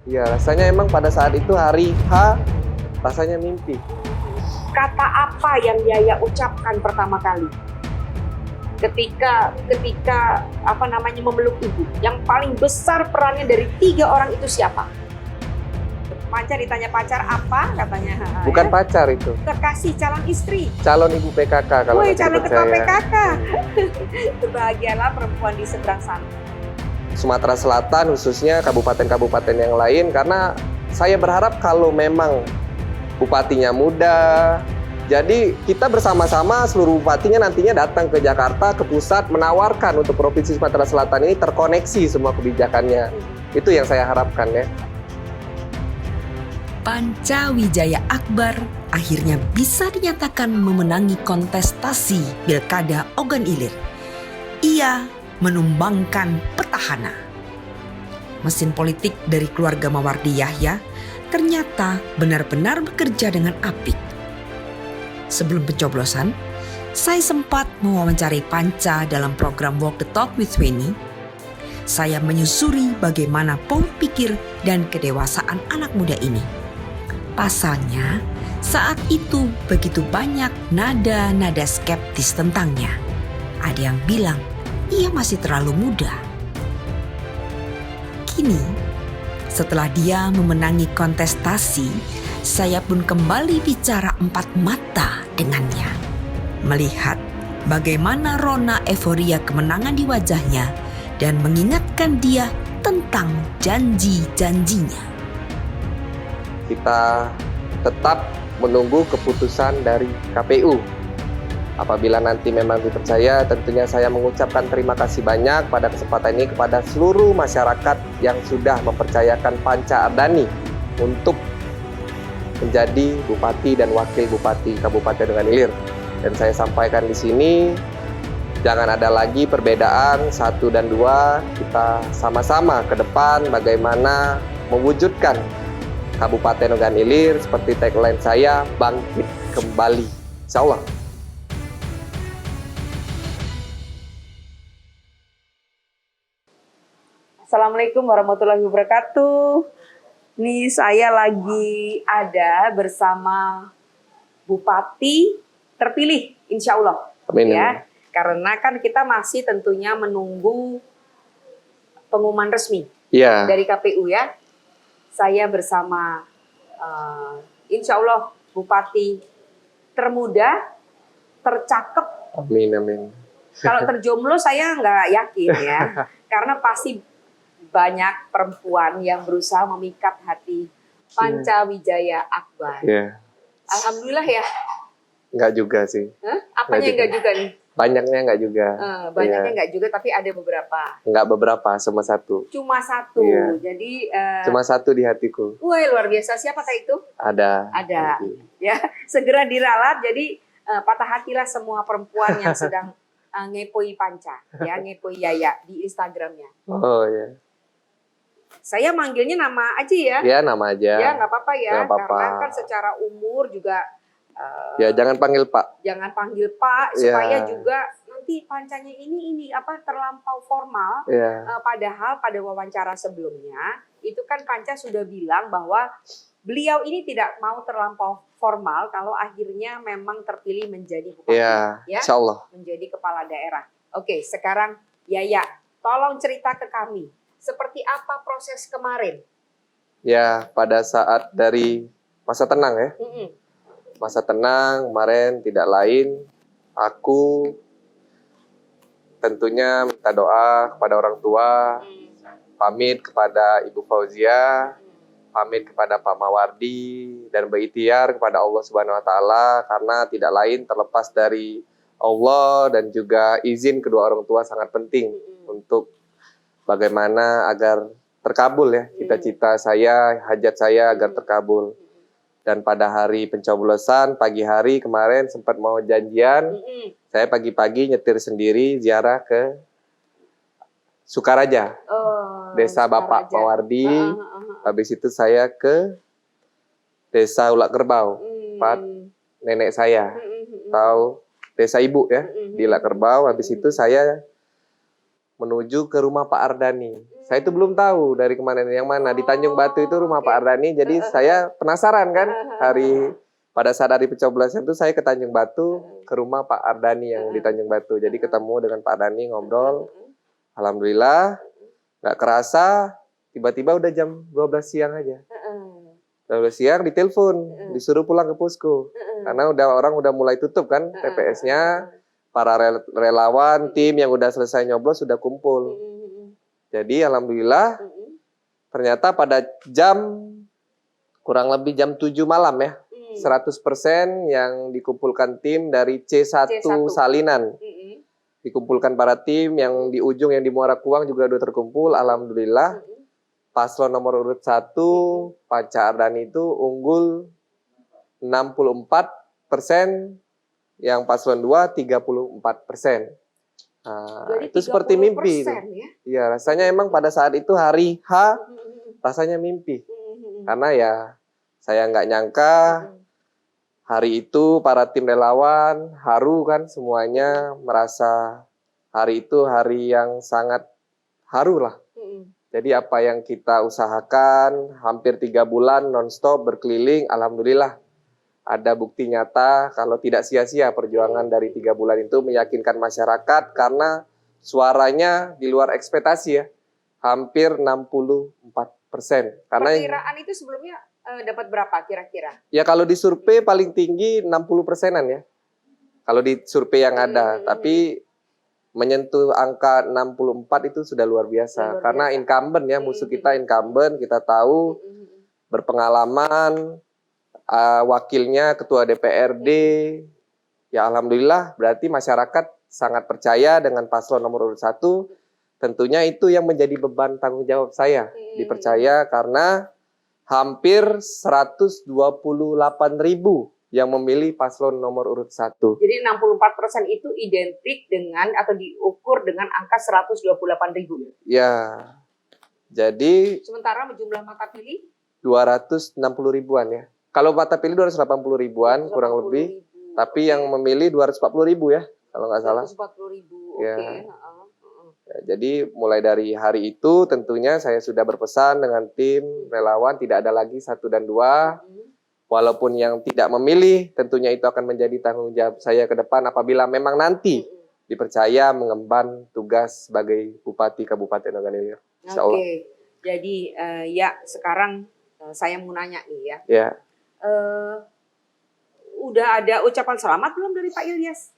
Iya, rasanya emang pada saat itu hari H, rasanya mimpi. Kata apa yang Yaya ucapkan pertama kali ketika apa namanya memeluk ibu? Yang paling besar perannya dari 3 orang itu siapa? Panca ditanya pacar apa katanya? Bukan pacar itu, Kekasih calon istri. calon ibu PKK kalau Woi, nanti calon ketua dipercaya. PKK. Bahagialah perempuan di seberang sana. Sumatera Selatan khususnya kabupaten-kabupaten yang lain, karena saya berharap kalau memang bupatinya muda, jadi kita bersama-sama seluruh bupatinya nantinya datang ke Jakarta, ke pusat, menawarkan untuk Provinsi Sumatera Selatan ini terkoneksi semua kebijakannya. Itu yang saya harapkan ya. Panca Wijaya Akbar akhirnya bisa dinyatakan memenangi kontestasi Pilkada Ogan Ilir. Ia menumbangkan petahana. Mesin politik dari keluarga Mawardi Yahya ternyata benar-benar bekerja dengan apik. Sebelum pencoblosan, saya sempat mewawancarai Panca dalam program Walk the Talk with Weni. Saya menyusuri bagaimana pola pikir dan kedewasaan anak muda ini. Pasalnya, saat itu begitu banyak nada-nada skeptis tentangnya. Ada yang bilang, ia masih terlalu muda. Kini, setelah dia memenangi kontestasi, saya pun kembali bicara 4 mata dengannya. Melihat bagaimana rona euforia kemenangan di wajahnya dan mengingatkan dia tentang janji-janjinya. Kita tetap menunggu keputusan dari KPU. Apabila nanti memang dipercaya, tentunya saya mengucapkan terima kasih banyak pada kesempatan ini kepada seluruh masyarakat yang sudah mempercayakan Panca Ardhani untuk menjadi Bupati dan Wakil Bupati Kabupaten Ogan Ilir. Dan saya sampaikan di sini, jangan ada lagi perbedaan 1 dan 2, kita sama-sama ke depan bagaimana mewujudkan Kabupaten Ogan Ilir seperti tagline saya, bangkit kembali. Insya Allah. Assalamualaikum warahmatullahi wabarakatuh. Nih saya lagi ada bersama Bupati terpilih, insya Allah. Amin. Ya, karena kan kita masih tentunya menunggu pengumuman resmi Iya. dari KPU ya. Saya bersama insya Allah Bupati termuda, tercakep. Amin, amin. Kalau terjomblo saya nggak yakin ya, karena pasti banyak perempuan yang berusaha memikat hati Panca Wijaya Akbar. Iya. Alhamdulillah ya. Nggak juga sih. Hah? Apanya nggak juga nih? Banyaknya nggak juga. Banyaknya Iya. nggak juga, tapi ada beberapa. Nggak beberapa, cuma satu. Cuma satu. Iya. Jadi Cuma satu di hatiku. wah luar biasa. Siapakah itu? Ada. Ada. Nanti. Ya, segera diralat. Jadi patah hatilah semua perempuan yang sedang ngepoi Panca, ya, ngepoi Yaya di Instagramnya. Oh ya. Saya manggilnya nama aja ya. Ya nama aja. Ya nggak apa-apa ya, Nggak apa-apa. karena kan secara umur juga Ya jangan panggil Pak. jangan panggil Pak Ya. supaya juga nanti Pancanya ini apa terlampau formal. Ya. Padahal pada wawancara sebelumnya itu kan Panca sudah bilang bahwa beliau ini tidak mau terlampau formal kalau akhirnya memang terpilih menjadi bupati, Ya. ya, Insya Allah. menjadi kepala daerah. Oke, sekarang Yaya, tolong cerita ke kami seperti apa proses kemarin. Ya pada saat dari masa tenang ya. Mm-mm. Masa tenang kemarin tidak lain, aku tentunya minta doa kepada orang tua, pamit kepada Ibu Fauzia, pamit kepada Pak Mawardi, dan berikhtiar kepada Allah Subhanahu Wa Taala, karena tidak lain terlepas dari Allah dan juga izin kedua orang tua sangat penting untuk bagaimana agar terkabul ya cita-cita saya, hajat saya agar terkabul. Dan pada hari pencoblosan pagi hari kemarin sempat mau janjian, saya pagi-pagi nyetir sendiri ziarah ke Sukaraja, desa Bapak Mawardi. Habis itu saya ke desa Ulak Kerbau, tempat nenek saya, atau desa ibu ya, di Ulak Kerbau. Habis itu saya menuju ke rumah Pak Ardani. Saya itu belum tahu dari kemana yang mana. Di Tanjung Batu itu rumah Pak Ardani. Jadi saya penasaran kan pada saat hari pencoblosan itu saya ke Tanjung Batu ke rumah Pak Ardani yang di Tanjung Batu. Jadi ketemu dengan Pak Ardani ngobrol. Alhamdulillah nggak kerasa tiba-tiba udah jam 12 siang aja. 12 siang ditelepon, disuruh pulang ke posko. Karena orang udah mulai tutup kan TPS-nya. Para relawan, tim yang udah selesai nyoblos sudah kumpul. Jadi alhamdulillah ternyata pada jam kurang lebih jam 7 malam ya. 100% yang dikumpulkan tim dari C1 Salinan. Dikumpulkan para tim yang di ujung yang di Muara Kuang juga udah terkumpul. Alhamdulillah paslon nomor urut 1 Panca Ardani itu unggul 64%. Yang paslon 2 34%. Nah, Jadi itu seperti mimpi. ya? Iya, rasanya emang pada saat itu hari H rasanya mimpi. Karena ya saya nggak nyangka hari itu para tim relawan haru kan semuanya merasa hari itu hari yang sangat haru lah. Jadi apa yang kita usahakan hampir 3 bulan nonstop berkeliling, alhamdulillah ada bukti nyata kalau tidak sia-sia perjuangan dari 3 bulan itu meyakinkan masyarakat karena suaranya di luar ekspektasi ya. Hampir 64%. Karena perkiraan itu sebelumnya dapat berapa kira-kira? Ya kalau di survei paling tinggi 60%-an ya. Kalau di survei yang ada, tapi menyentuh angka 64 itu sudah luar biasa. Karena incumbent ya, musuh kita incumbent, kita tahu berpengalaman, wakilnya ketua DPRD, ya alhamdulillah berarti masyarakat sangat percaya dengan paslon nomor urut 1. Tentunya itu yang menjadi beban tanggung jawab saya. Dipercaya karena hampir 128.000 yang memilih paslon nomor urut 1. Jadi 64% itu identik dengan atau diukur dengan angka 128.000. Ya, jadi sementara jumlah mata pilih 260 ribuan ya. Kalau mata pilih 280 ribuan kurang lebih, tapi yang memilih 240 ribu ya, kalau nggak salah. 240.000, ya. oke. Ya, jadi mulai dari hari itu tentunya saya sudah berpesan dengan tim relawan tidak ada lagi 1 dan 2. Walaupun yang tidak memilih, tentunya itu akan menjadi tanggung jawab saya ke depan apabila memang nanti dipercaya mengemban tugas sebagai Bupati Kabupaten Ogan Ilir. Oke, jadi ya sekarang saya mau nanya nih ya. Ya. Udah ada ucapan selamat belum dari Pak Ilyas?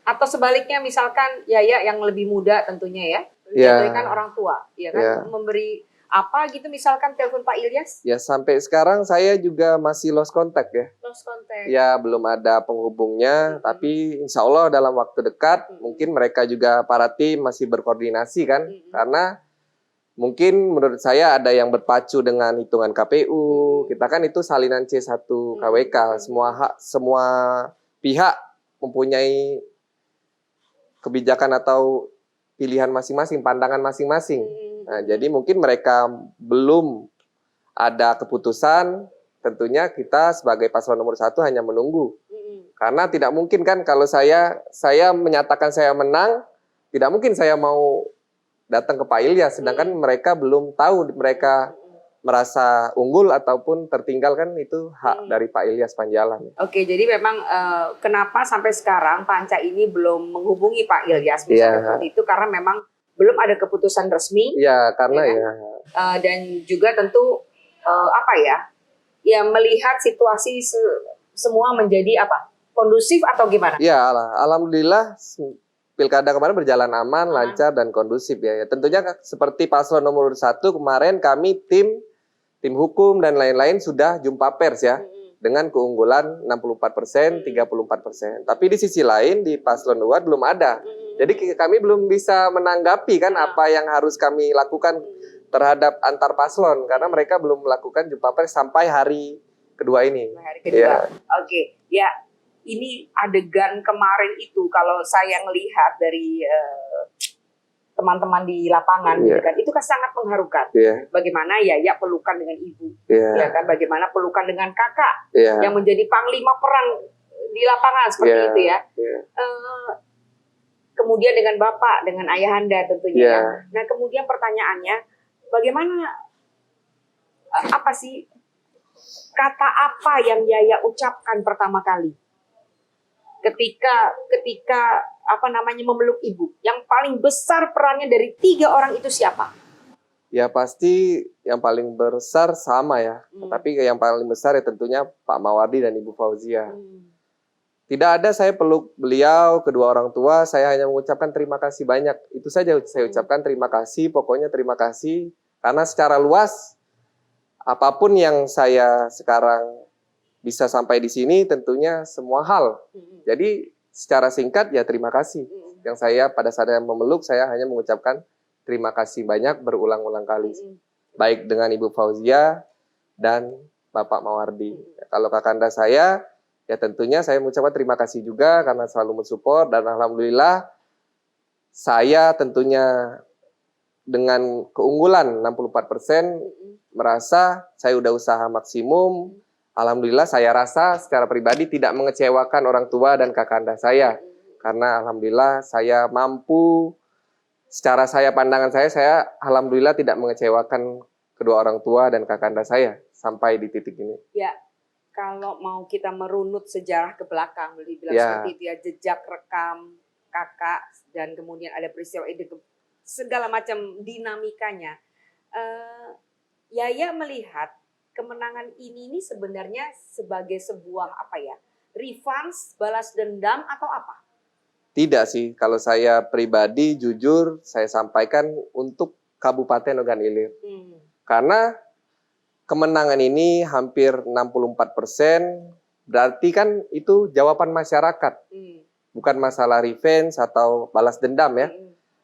Atau sebaliknya misalkan ya yang lebih muda tentunya ya, kan orang tua, ya kan, memberi apa gitu misalkan telepon Pak Ilyas? Ya sampai sekarang saya juga masih lost contact ya. Lost contact. Ya belum ada penghubungnya, tapi insya Allah dalam waktu dekat mungkin mereka juga para tim masih berkoordinasi kan, karena mungkin menurut saya ada yang berpacu dengan hitungan KPU. Kita kan itu salinan C1 KWK. Semua pihak mempunyai kebijakan atau pilihan masing-masing, pandangan masing-masing. Nah, jadi mungkin mereka belum ada keputusan. Tentunya kita sebagai paslon nomor 1 hanya menunggu. Karena tidak mungkin kan kalau saya menyatakan saya menang, tidak mungkin saya mau datang ke Pak Ilyas, sedangkan mereka belum tahu mereka merasa unggul ataupun tertinggal kan itu hak dari Pak Ilyas Panjalan. Oke, jadi memang kenapa sampai sekarang Panca ini belum menghubungi Pak Ilyas seperti itu karena memang belum ada keputusan resmi. Iya, karena dan juga tentu melihat situasi semua menjadi kondusif atau gimana? Iya, alhamdulillah. Pilkada kemarin berjalan aman, lancar, dan kondusif ya. Tentunya seperti paslon nomor 1 kemarin kami tim hukum dan lain-lain sudah jumpa pers ya. Dengan keunggulan 64%, 34%. Tapi di sisi lain di paslon 2 belum ada. Jadi kami belum bisa menanggapi kan apa yang harus kami lakukan terhadap antar paslon. Karena mereka belum melakukan jumpa pers sampai hari kedua ini. Hari kedua. Oke, ya. Ini adegan kemarin itu kalau saya melihat dari teman-teman di lapangan, itu kan sangat mengharukan. Bagaimana ya pelukan dengan ibu, ya kan, bagaimana pelukan dengan kakak yang menjadi panglima perang di lapangan seperti itu ya. kemudian dengan Bapak, dengan Ayahanda tentunya. Iya. Ya. Nah, kemudian pertanyaannya, bagaimana, apa sih, kata apa yang Yaya ucapkan pertama kali ketika memeluk ibu? Yang paling besar perannya dari 3 orang itu siapa? Ya pasti yang paling besar sama ya. Tapi yang paling besar ya tentunya Pak Mawardi dan Ibu Fauzia. Tidak ada saya peluk beliau, kedua orang tua, saya hanya mengucapkan terima kasih banyak. Itu saja saya ucapkan terima kasih, pokoknya terima kasih. Karena secara luas, apapun yang saya sekarang bisa sampai di sini tentunya semua hal. Jadi secara singkat ya terima kasih. Yang saya pada saat yang memeluk, saya hanya mengucapkan terima kasih banyak berulang-ulang kali. Baik dengan Ibu Fauzia dan Bapak Mawardi. Kalau kakanda saya, ya tentunya saya mengucapkan terima kasih juga karena selalu mensupport. Dan alhamdulillah saya tentunya dengan keunggulan 64% merasa saya udah usaha maksimum. Alhamdulillah saya rasa secara pribadi tidak mengecewakan orang tua dan kakanda saya. Karena alhamdulillah saya mampu, secara pandangan saya alhamdulillah tidak mengecewakan kedua orang tua dan kakanda saya sampai di titik ini. Ya, kalau mau kita merunut sejarah ke belakang, boleh dibilang seperti itu ya, jejak rekam kakak dan kemudian ada peristiwa itu, segala macam dinamikanya. Yaya melihat kemenangan ini sebenarnya sebagai sebuah revenge, balas dendam atau apa? Tidak sih, kalau saya pribadi jujur saya sampaikan untuk Kabupaten Ogan Ilir. Karena kemenangan ini hampir 64%, berarti kan itu jawaban masyarakat. Bukan masalah revenge atau balas dendam ya.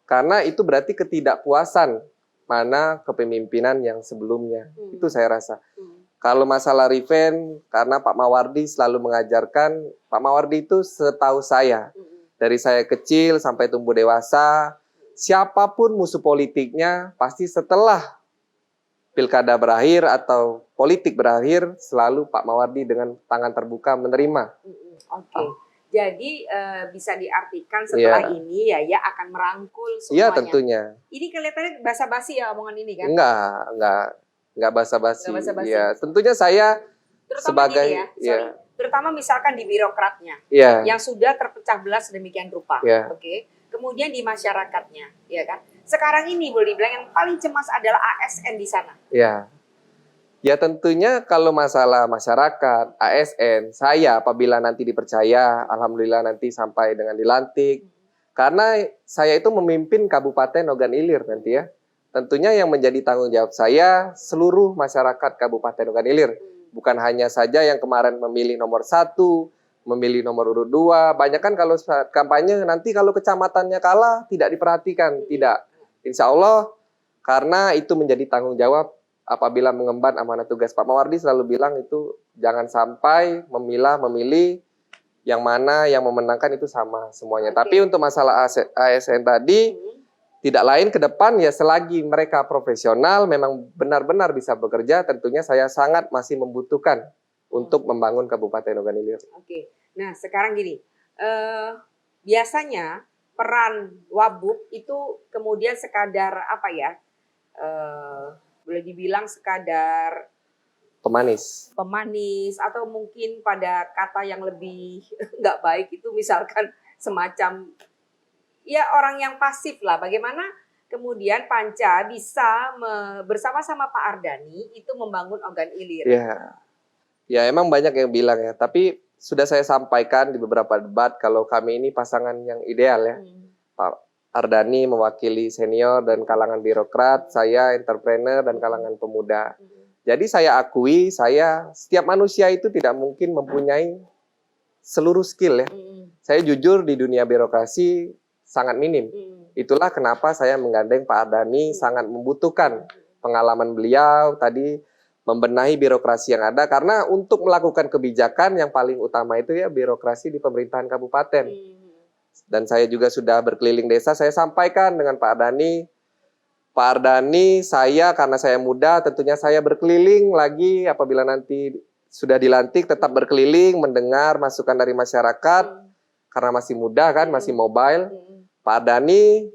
Karena itu berarti ketidakpuasan mana kepemimpinan yang sebelumnya. Itu saya rasa. Kalau masalah revenge, karena Pak Mawardi selalu mengajarkan, Pak Mawardi itu setahu saya, dari saya kecil sampai tumbuh dewasa, siapapun musuh politiknya, pasti setelah pilkada berakhir atau politik berakhir, selalu Pak Mawardi dengan tangan terbuka menerima. Oke. Jadi bisa diartikan setelah ini Yaya akan merangkul semuanya. Iya tentunya. Ini kelihatannya basa-basi ya omongan ini kan? Enggak basa-basi. Iya, tentunya saya terutama sebagai terutama misalkan di birokratnya yang sudah terpecah belah sedemikian rupa. Oke. Kemudian di masyarakatnya, ya kan? Sekarang ini boleh dibilang yang paling cemas adalah ASN di sana. Ya tentunya kalau masalah masyarakat, ASN, saya apabila nanti dipercaya, alhamdulillah nanti sampai dengan dilantik. Karena saya itu memimpin Kabupaten Ogan Ilir nanti ya. Tentunya yang menjadi tanggung jawab saya seluruh masyarakat Kabupaten Ogan Ilir. Bukan hanya saja yang kemarin memilih nomor 1, memilih nomor urut 2. Banyak kan kalau saat kampanye nanti kalau kecamatannya kalah tidak diperhatikan. Tidak. Insya Allah karena itu menjadi tanggung jawab apabila mengemban amanah tugas. Pak Mawardi selalu bilang itu jangan sampai memilih yang mana yang memenangkan itu sama semuanya. Tapi untuk masalah ASN tadi tidak lain ke depan ya selagi mereka profesional memang benar-benar bisa bekerja, tentunya saya sangat masih membutuhkan untuk membangun Kabupaten Ogan Ilir. Oke. Nah, sekarang gini. Biasanya peran Wabub itu kemudian sekadar boleh dibilang sekadar pemanis atau mungkin pada kata yang lebih nggak baik itu misalkan semacam ya orang yang pasif lah. Bagaimana kemudian Panca bisa bersama-sama Pak Ardhani itu membangun Ogan Ilir? Ya emang banyak yang bilang ya. Tapi sudah saya sampaikan di beberapa debat kalau kami ini pasangan yang ideal ya. Pak Ardhani mewakili senior dan kalangan birokrat, saya entrepreneur dan kalangan pemuda. Jadi saya akui, setiap manusia itu tidak mungkin mempunyai seluruh skill ya. Saya jujur di dunia birokrasi sangat minim. Itulah kenapa saya menggandeng Pak Ardhani, sangat membutuhkan pengalaman beliau tadi membenahi birokrasi yang ada. Karena untuk melakukan kebijakan yang paling utama itu ya birokrasi di pemerintahan kabupaten. Dan saya juga sudah berkeliling desa, saya sampaikan dengan Pak Ardhani, saya karena saya muda tentunya saya berkeliling lagi apabila nanti sudah dilantik tetap berkeliling mendengar masukan dari masyarakat karena masih muda kan, masih mobile. Pak Ardhani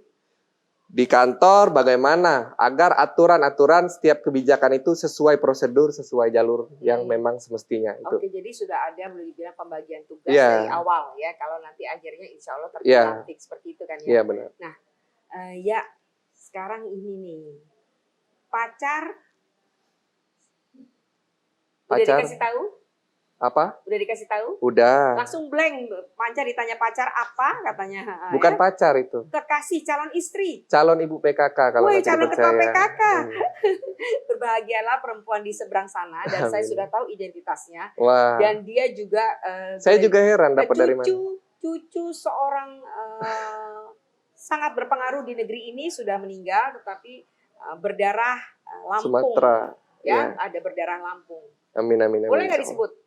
di kantor bagaimana agar aturan-aturan setiap kebijakan itu sesuai prosedur, sesuai jalur yang memang semestinya itu. Oke, jadi sudah ada boleh dibilang pembagian tugas dari awal ya. Kalau nanti akhirnya insya Allah terlantik seperti itu kan ya. Iya benar. Nah, ya sekarang ini nih pacar udah dikasih tahu? Apa? Udah dikasih tahu? Udah. Langsung blank. Pacar ditanya pacar apa katanya. Bukan pacar itu. Kekasih calon istri. Calon ibu PKK kalau Woi, nanti calon ketua dipercaya. PKK. Berbahagialah perempuan di seberang sana dan saya sudah tahu identitasnya. Wah. Dan dia juga saya juga heran dapat dari mana. Cucu seorang sangat berpengaruh di negeri ini sudah meninggal tetapi berdarah Lampung. Sumatera. Ya, ada berdarah Lampung. Amin amin amin. Boleh nggak disebut?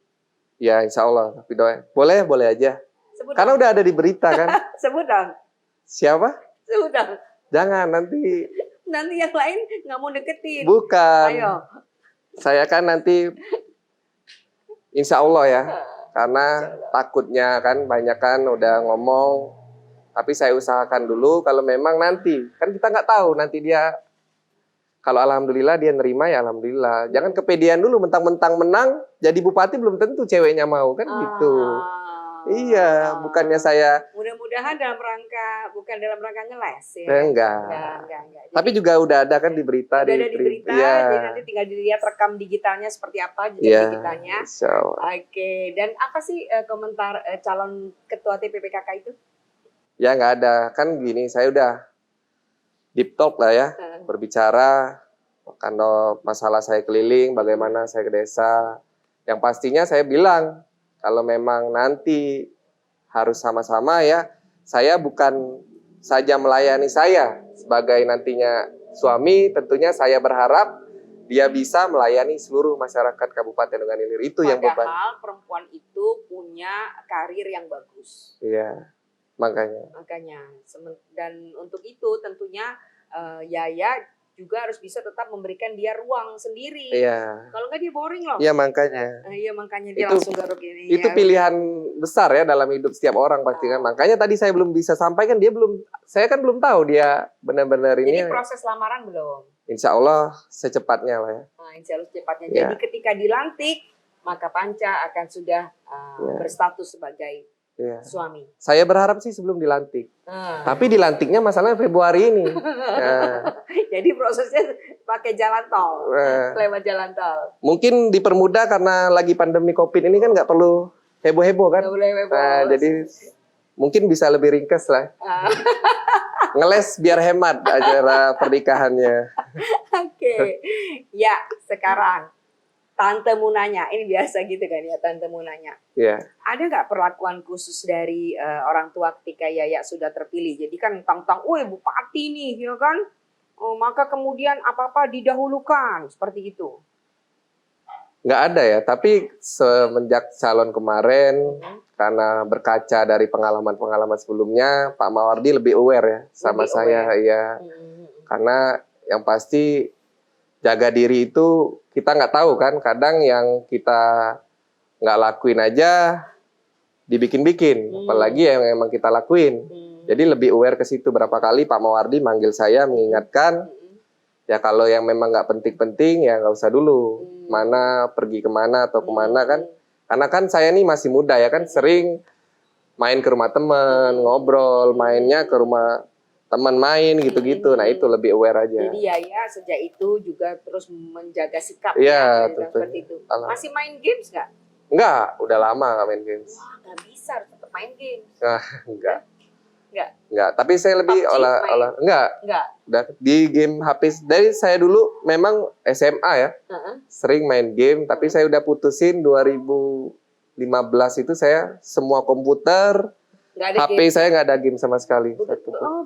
Ya insya Allah, tapi doa. Boleh aja. Sebut karena udah ada di berita kan. Sebut dong. Siapa? Sebut dong. Jangan nanti yang lain nggak mau deketin. Bukan. Ayo. Saya kan nanti insya Allah ya. Karena takutnya kan banyak kan udah ngomong. Tapi saya usahakan dulu kalau memang nanti. Kan kita nggak tahu nanti dia. Kalau alhamdulillah dia nerima ya alhamdulillah. Jangan kepedean dulu mentang-mentang menang jadi bupati belum tentu ceweknya mau kan gitu. Iya, bukannya saya. Mudah-mudahan bukan dalam rangka ngeles ya. Enggak. Jadi, tapi juga udah ada kan di berita. Udah ada di berita, ya. jadi nanti tinggal dilihat rekam digitalnya seperti apa jejak digitalnya. Oke, dan apa sih komentar calon ketua TPPKK itu? Ya nggak ada, kan gini saya udah deep talk lah ya, berbicara karena masalah saya keliling, bagaimana saya ke desa. Yang pastinya saya bilang, kalau memang nanti harus sama-sama ya, saya bukan saja melayani saya sebagai nantinya suami, tentunya saya berharap dia bisa melayani seluruh masyarakat Kabupaten Ogan Ilir. Itu yang beban. Padahal perempuan itu punya karir yang bagus. Iya. Makanya. Dan untuk itu tentunya Yaya juga harus bisa tetap memberikan dia ruang sendiri. Iya. Kalau nggak dia boring loh. Iya makanya. Makanya dia langsung garuk ini. Itu pilihan besar ya dalam hidup setiap orang pasti kan. Makanya tadi saya belum bisa sampaikan saya kan belum tahu dia benar-benar ini. Jadi proses lamaran belum? Insya Allah secepatnya lah ya. Insya Allah secepatnya. Ya. Jadi ketika dilantik maka Panca akan sudah berstatus sebagai suami. Saya berharap sih sebelum dilantik. Tapi dilantiknya masalahnya Februari ini. Jadi prosesnya pakai jalan tol, lewat jalan tol. Mungkin dipermudah karena lagi pandemi COVID ini kan nggak perlu heboh-heboh kan. Jadi mungkin bisa lebih ringkas lah. Ngeles biar hemat acara pernikahannya. Oke. Ya, sekarang Tante Munanya, ini biasa gitu kan ya, Tante Munanya. Iya. Ada nggak perlakuan khusus dari orang tua ketika Yaya sudah terpilih? Jadi kan tang-tang, woi bupati nih, ya kan? Maka kemudian apa-apa didahulukan, seperti itu. Nggak ada ya, tapi semenjak calon kemarin, karena berkaca dari pengalaman-pengalaman sebelumnya, Pak Mawardi lebih aware ya sama saya. Ya. Karena yang pasti jaga diri itu kita nggak tahu kan, kadang yang kita nggak lakuin aja dibikin-bikin, apalagi yang emang kita lakuin. Jadi lebih aware ke situ. Berapa kali Pak Mawardi manggil saya mengingatkan, ya kalau yang memang nggak penting-penting ya nggak usah dulu. Mana pergi kemana atau kemana kan? Karena kan saya nih masih muda ya kan, sering main ke rumah teman, ngobrol, mainnya ke rumah teman main gitu-gitu. Nah itu lebih aware aja. Jadi Yaya sejak itu juga terus menjaga sikap ya, seperti itu. Masih main games nggak? Enggak, udah lama nggak main games. Wah nggak bisa, tetap main games. Enggak. Enggak. Tapi saya lebih enggak. Udah di game HP. Dari saya dulu memang SMA ya. Sering main game, tapi saya udah putusin 2015 itu saya semua komputer, HP game. Saya nggak ada game sama sekali.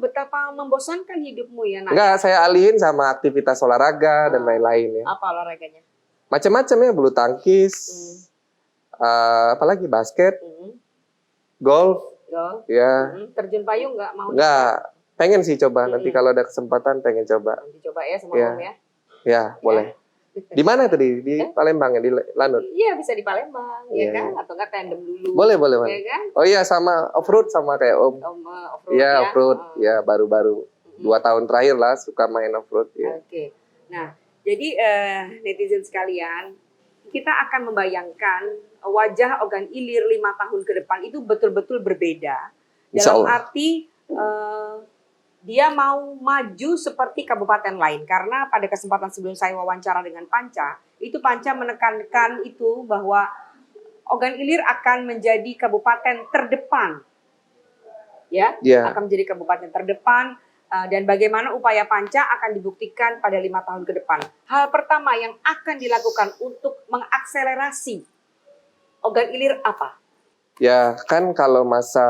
Betapa membosankan hidupmu ya, Nak. Enggak, saya alihin sama aktivitas olahraga dan lain-lain ya. Apa olahraganya? Macam-macam ya, bulu tangkis, apalagi basket, golf. Ya. Terjun payung nggak mau? Nggak, pengen sih coba. Nanti kalau ada kesempatan pengen coba. Nanti coba ya sama Om ya. Ya, boleh. Di mana tadi? Di Palembang ya, di Lanut? Iya, bisa di Palembang, ya Iya, kan? iya. Atau enggak tandem dulu. Boleh, boleh, Mas. Ya kan? Oh iya, sama off-road sama kayak Om. Off-road Iya, ya. off-road. Ya, baru-baru 2 tahun terakhir lah suka main off-road. Ya. Oke. Nah, jadi netizen sekalian, kita akan membayangkan wajah Ogan Ilir 5 tahun ke depan itu betul-betul berbeda. Insya Dalam Allah. arti dia mau maju seperti kabupaten lain. Karena pada kesempatan sebelum saya wawancara dengan Panca, itu Panca menekankan itu bahwa Ogan Ilir akan menjadi kabupaten terdepan. Ya, akan menjadi kabupaten terdepan. Dan bagaimana upaya Panca akan dibuktikan pada 5 tahun ke depan. Hal pertama yang akan dilakukan untuk mengakselerasi Ogan Ilir apa? Ya, kan kalau masa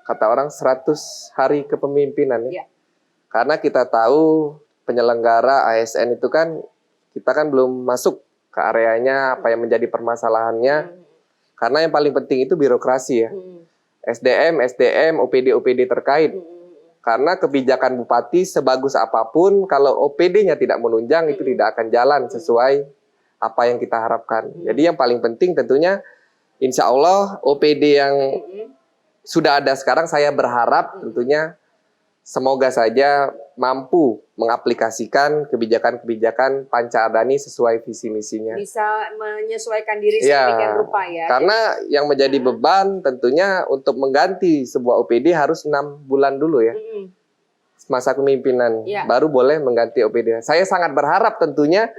kata orang 100 hari kepemimpinan ya. Karena kita tahu penyelenggara ASN itu kan kita kan belum masuk ke areanya apa yang menjadi permasalahannya. Karena yang paling penting itu birokrasi ya. SDM, OPD terkait. Karena kebijakan bupati sebagus apapun kalau OPD-nya tidak menunjang itu tidak akan jalan sesuai apa yang kita harapkan. Jadi yang paling penting tentunya insya Allah OPD yang sudah ada sekarang saya berharap tentunya semoga saja mampu mengaplikasikan kebijakan-kebijakan Panca Ardhani sesuai visi misinya. Bisa menyesuaikan diri sedemikian rupa ya. Karena yang menjadi beban tentunya untuk mengganti sebuah OPD harus 6 bulan dulu ya. Masa kepemimpinan baru boleh mengganti OPD. Saya sangat berharap tentunya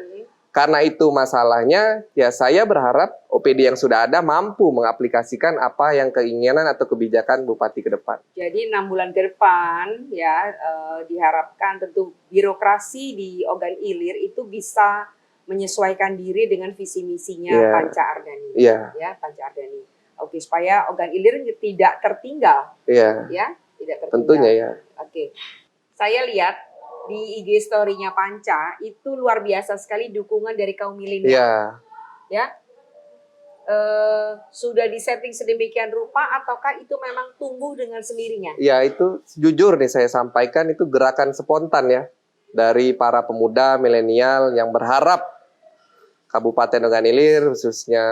karena itu masalahnya ya saya berharap OPD yang sudah ada mampu mengaplikasikan apa yang keinginan atau kebijakan bupati ke depan. Jadi 6 bulan ke depan ya diharapkan tentu birokrasi di Ogan Ilir itu bisa menyesuaikan diri dengan visi misinya Panca Ardhani. Ya, Panca Ardhani. Oke, supaya Ogan Ilir tidak tertinggal. Ya, tidak tertinggal. Tentunya ya. Oke. Saya lihat di IG story-nya Panca itu luar biasa sekali dukungan dari kaum milenial. Ya. Sudah disetting sedemikian rupa ataukah itu memang tumbuh dengan sendirinya? Ya, itu jujur nih saya sampaikan itu gerakan spontan ya dari para pemuda milenial yang berharap Kabupaten Ogan Ilir khususnya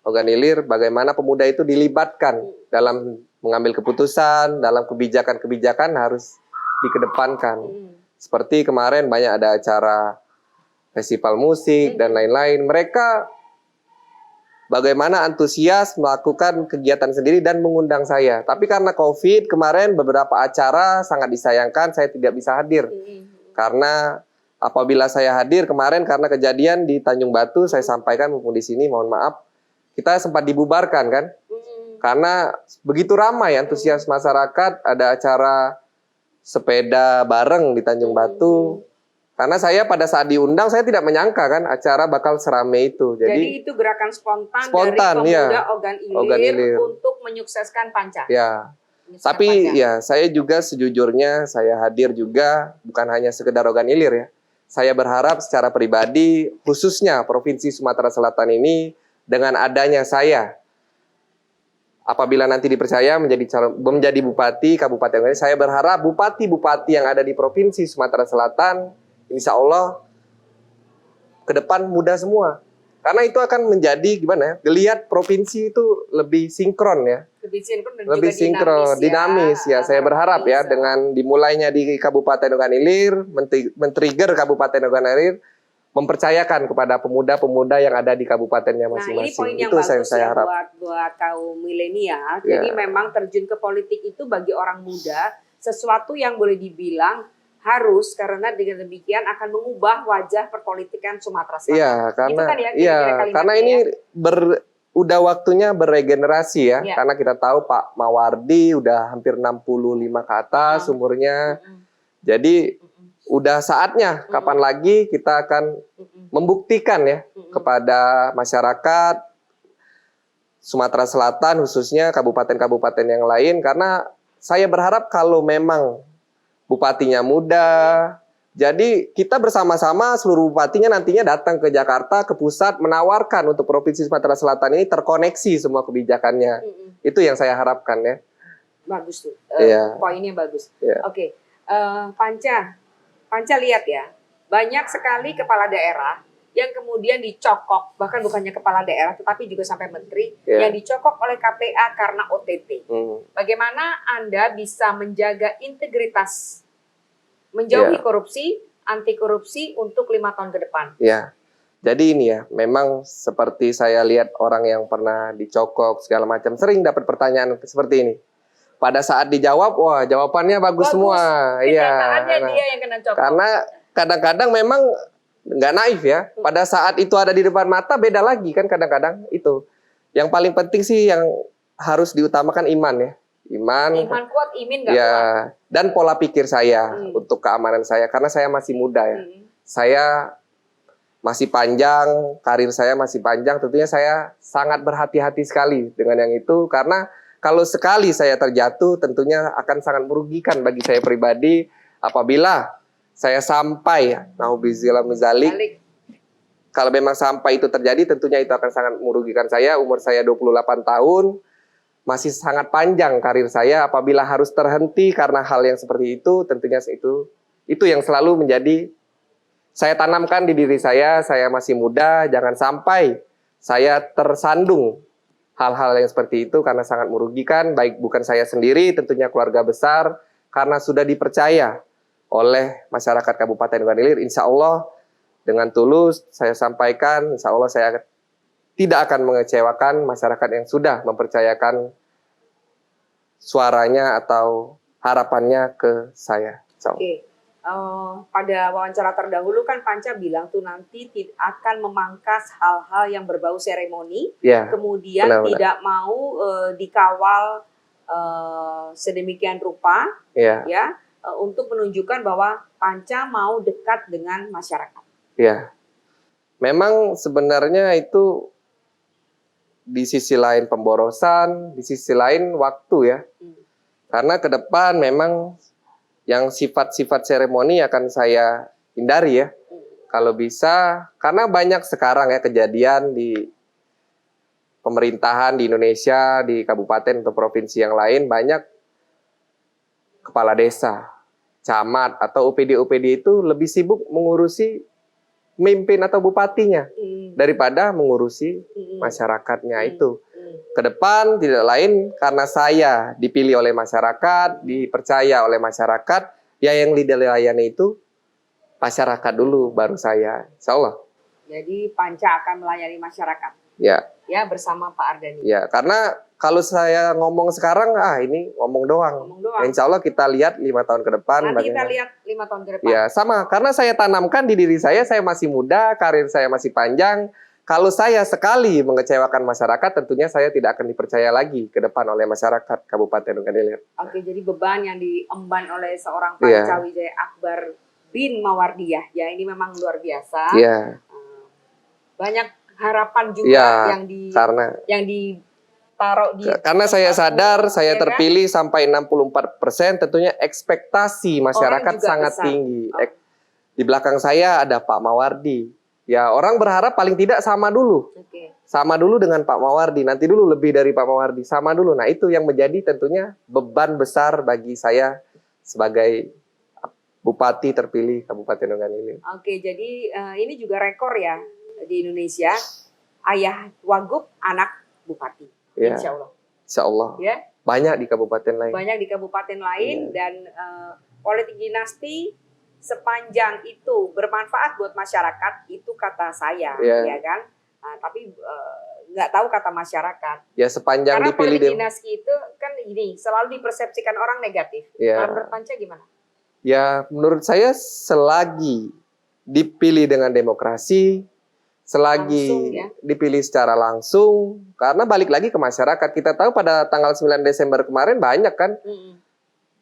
Ogan Ilir bagaimana pemuda itu dilibatkan dalam mengambil keputusan, dalam kebijakan-kebijakan harus dikedepankan. Seperti kemarin banyak ada acara festival musik dan lain-lain. Mereka bagaimana antusias melakukan kegiatan sendiri dan mengundang saya. Tapi karena COVID kemarin beberapa acara sangat disayangkan saya tidak bisa hadir. Karena apabila saya hadir kemarin karena kejadian di Tanjung Batu saya sampaikan mumpung di sini mohon maaf kita sempat dibubarkan kan. Karena begitu ramai antusias masyarakat ada acara sepeda bareng di Tanjung Batu. Karena saya pada saat diundang saya tidak menyangka kan acara bakal serame itu. Jadi itu gerakan spontan dari pemuda Ogan Ilir untuk menyukseskan Panca. Ya. Tapi ya saya juga sejujurnya saya hadir juga bukan hanya sekedar Ogan Ilir ya. Saya berharap secara pribadi khususnya Provinsi Sumatera Selatan ini dengan adanya saya apabila nanti dipercaya menjadi bupati Kabupaten Ogan Ilir, saya berharap bupati-bupati yang ada di Provinsi Sumatera Selatan, insya Allah ke depan muda semua. Karena itu akan menjadi gimana ya, geliat provinsi itu lebih sinkron ya. Lebih sinkron, dinamis ya. Saya berharap ya dengan dimulainya di Kabupaten Ogan Ilir, men-trigger Kabupaten Ogan Ilir, mempercayakan kepada pemuda-pemuda yang ada di kabupatennya masing-masing. Nah, ini poin yang itu bagus saya harap. buat kaum milenial. Jadi memang terjun ke politik itu bagi orang muda sesuatu yang boleh dibilang harus karena dengan demikian akan mengubah wajah perpolitikan Sumatera Selatan. Iya, karena itu kan ya, karena ini udah waktunya berregenerasi ya. Karena kita tahu Pak Mawardi udah hampir 65 ke atas umurnya. Jadi udah saatnya kapan lagi kita akan membuktikan ya kepada masyarakat Sumatera Selatan khususnya kabupaten-kabupaten yang lain karena saya berharap kalau memang bupatinya muda jadi kita bersama-sama seluruh bupatinya nantinya datang ke Jakarta ke pusat menawarkan untuk Provinsi Sumatera Selatan ini terkoneksi semua kebijakannya. Itu yang saya harapkan ya. Bagus tuh. Poinnya bagus. Oke. Panca lihat ya, banyak sekali kepala daerah yang kemudian dicokok, bahkan bukannya kepala daerah tetapi juga sampai menteri yang dicokok oleh KPA karena OTT. Bagaimana Anda bisa menjaga integritas, menjauhi korupsi, anti korupsi untuk 5 tahun ke depan? Ya, jadi ini ya, memang seperti saya lihat orang yang pernah dicokok segala macam sering dapat pertanyaan seperti ini. Pada saat dijawab, wah jawabannya bagus semua. Iya. Dia yang kena cokok. Karena kadang-kadang memang nggak naif ya. Pada saat itu ada di depan mata beda lagi kan kadang-kadang itu. Yang paling penting sih yang harus diutamakan iman ya. Iman kuat, imin nggak ya, kuat. Dan pola pikir saya untuk keamanan saya. Karena saya masih muda ya. Saya masih panjang, karir saya masih panjang. Tentunya saya sangat berhati-hati sekali dengan yang itu. Karena kalau sekali saya terjatuh, tentunya akan sangat merugikan bagi saya pribadi apabila saya sampai, nauzubillah min dzalik, kalau memang sampai itu terjadi, tentunya itu akan sangat merugikan saya. Umur saya 28 tahun, masih sangat panjang karir saya. Apabila harus terhenti karena hal yang seperti itu, tentunya itu yang selalu menjadi, saya tanamkan di diri saya masih muda, jangan sampai saya tersandung hal-hal yang seperti itu karena sangat merugikan, baik bukan saya sendiri, tentunya keluarga besar, karena sudah dipercaya oleh masyarakat Kabupaten Ogan Ilir. Insya Allah dengan tulus saya sampaikan, insya Allah saya tidak akan mengecewakan masyarakat yang sudah mempercayakan suaranya atau harapannya ke saya. Oke. Pada wawancara terdahulu kan Panca bilang tuh nanti akan memangkas hal-hal yang berbau seremoni, kemudian tidak mau dikawal sedemikian rupa, untuk menunjukkan bahwa Panca mau dekat dengan masyarakat. Ya, memang sebenarnya itu di sisi lain pemborosan, di sisi lain waktu ya, karena ke depan memang yang sifat-sifat seremoni akan saya hindari ya. Kalau bisa, karena banyak sekarang ya kejadian di pemerintahan di Indonesia, di kabupaten atau provinsi yang lain, banyak kepala desa, camat, atau OPD-OPD itu lebih sibuk mengurusi pemimpin atau bupatinya daripada mengurusi masyarakatnya itu. Ke depan tidak lain karena saya dipilih oleh masyarakat, dipercaya oleh masyarakat, ya yang dilayani itu masyarakat dulu, baru saya, insya Allah. Jadi Panca akan melayani masyarakat. Ya bersama Pak Ardhani. Ya, karena kalau saya ngomong sekarang, ini ngomong doang. Insya Allah kita lihat 5 tahun ke depan. Nanti kita lihat 5 tahun ke depan. Ya, sama. Karena saya tanamkan di diri saya masih muda, karir saya masih panjang. Kalau saya sekali mengecewakan masyarakat, tentunya saya tidak akan dipercaya lagi ke depan oleh masyarakat Kabupaten Ogan Ilir. Oke, jadi beban yang diemban oleh seorang Panca Wijaya Akbar bin Mawardiyah, ya ini memang luar biasa. Banyak harapan juga yang ditaruh di. Karena saya sadar, saya terpilih sampai 64%, tentunya ekspektasi masyarakat sangat besar. Tinggi. Di belakang saya ada Pak Mawardi. Ya, orang berharap paling tidak sama dulu. Sama dulu dengan Pak Mawardi, nanti dulu lebih dari Pak Mawardi, sama dulu. Nah, itu yang menjadi tentunya beban besar bagi saya sebagai Bupati terpilih Kabupaten Ogan Ilir. Oke, jadi ini juga rekor ya di Indonesia, ayah wagub, anak bupati. Insya Allah. Insya Allah. Ya. Banyak di kabupaten lain. Banyak di kabupaten lain dan politik dinasti sepanjang itu bermanfaat buat masyarakat, itu kata saya, ya kan? Nah, tapi nggak tahu kata masyarakat. Ya, sepanjang karena dipilih politik dinasti itu kan ini selalu dipersepsikan orang negatif. Kalau menurut Panca gimana? Ya, menurut saya selagi dipilih dengan demokrasi, selagi dipilih secara langsung, karena balik lagi ke masyarakat. Kita tahu pada tanggal 9 Desember kemarin banyak kan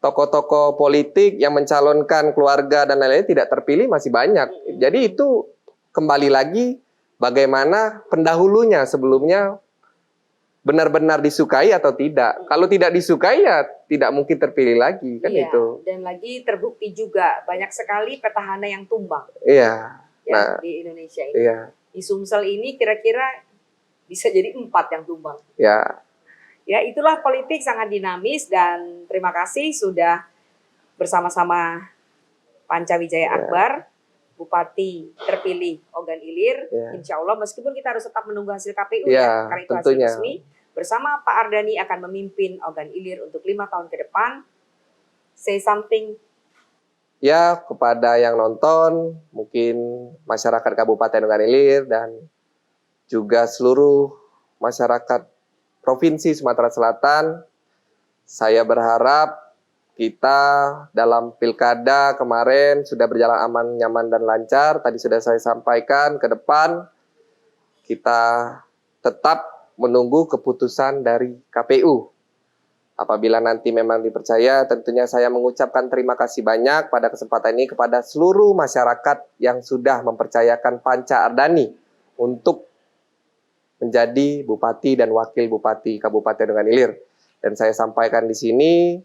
tokoh-tokoh politik yang mencalonkan keluarga dan lain-lain tidak terpilih masih banyak. Jadi itu kembali lagi bagaimana pendahulunya sebelumnya benar-benar disukai atau tidak. Kalau tidak disukai ya tidak mungkin terpilih lagi kan itu. Dan lagi terbukti juga banyak sekali petahana yang tumbang. Di Indonesia ini. Di Sumsel ini kira-kira bisa jadi 4 yang tumbang. Ya, itulah politik sangat dinamis dan terima kasih sudah bersama-sama Panca Wijaya Akbar. Bupati terpilih Ogan Ilir, insya Allah meskipun kita harus tetap menunggu hasil KPU karena itu tentunya. hasil resmi, bersama Pak Ardhani akan memimpin Ogan Ilir untuk 5 tahun ke depan. Say something. Ya, kepada yang nonton, mungkin masyarakat Kabupaten Ogan Ilir dan juga seluruh masyarakat Provinsi Sumatera Selatan, saya berharap kita dalam pilkada kemarin sudah berjalan aman, nyaman, dan lancar. Tadi sudah saya sampaikan, ke depan kita tetap menunggu keputusan dari KPU. Apabila nanti memang dipercaya, tentunya saya mengucapkan terima kasih banyak pada kesempatan ini kepada seluruh masyarakat yang sudah mempercayakan Panca Ardhani untuk menjadi Bupati dan Wakil Bupati Kabupaten Ogan Ilir. Dan saya sampaikan di sini,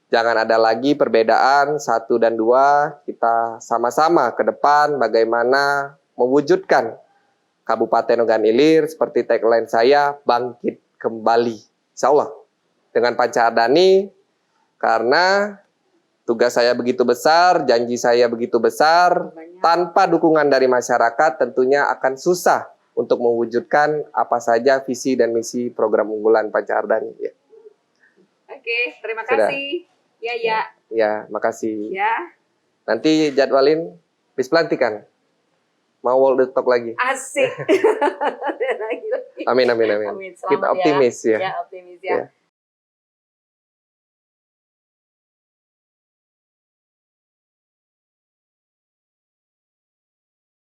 jangan ada lagi perbedaan 1 dan 2, kita sama-sama ke depan bagaimana mewujudkan Kabupaten Ogan Ilir seperti tagline saya, bangkit kembali. Insya Allah. Dengan Panca Ardhani, karena tugas saya begitu besar, janji saya begitu besar, tanpa dukungan dari masyarakat tentunya akan susah untuk mewujudkan apa saja visi dan misi program unggulan Panca Ardhani. Ya. Oke, terima kasih. Ya, makasih. Ya. Nanti jadwalin bis pelantikan. Mau World Talk lagi. Asik. Amin. Amin. Kita optimis ya. Ya, optimis ya.